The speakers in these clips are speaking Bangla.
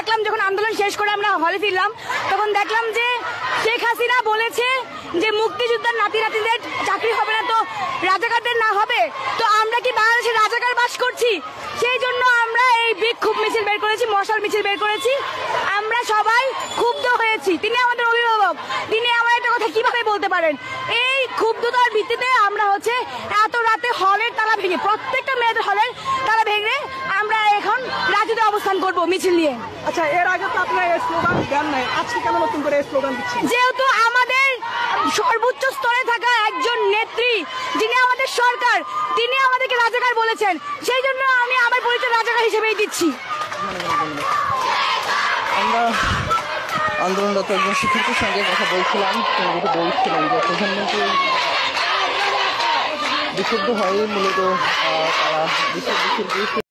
দেখলাম যখন আন্দোলন শেষ করে আমরা হলে ফিরলাম তখন দেখলাম যে শেখ হাসিনা বলেছে যে মুক্তিযোদ্ধার নাতি নাতিদের চাকরি হবে না, তো রাজাকারদের না হবে। তো আমরা কি বাংলাদেশে রাজাকার বাস করছি? সেই জন্য আমরা এই বিক্ষোভ মিছিল বের করেছি, মশাল মিছিল বের করেছি। আমরা সবাই ক্ষুব্ধ হয়েছি। তিনি আমাদের অভিভাবক, তিনি আমার একটা কথা কিভাবে বলতে পারেন? এই ক্ষুব্ধতার ভিত্তিতে আমরা এত রাতে হলের তালা ভেঙে, প্রত্যেকটা মেয়েদের হলের তালা ভেঙে আমরা এখন রাজুতে অবস্থান করব মিছিল নিয়ে। আচ্ছা, এর আগে তো আপনারা এই স্লোগান দেন নাই, আজকে কেন নতুন করে এই স্লোগান দিচ্ছেন? যেহেতু আমাদের সর্বোচ্চ স্তরে থাকা একজন নেত্রী, যিনি আমাদের সরকার, তিনি আমাদেরকে রাজাকার বলেছেন, সেই জন্য আমি আমার পরিচয় রাজাকার হিসেবেই দিচ্ছি। আমরা আন্দোলনরত একজন শিক্ষকের সঙ্গে কথা বলছিলাম, তিনি বলছিলেন যে প্রধানমন্ত্রী বিশুদ্ধ হয়ে মূলত তারা বিশ্ববিদ্যালয়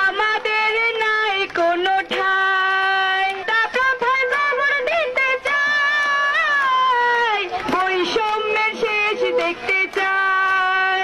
আমাদের নাই কোনো ঠাই, বৈষম্যের শেষ দেখতে চাই।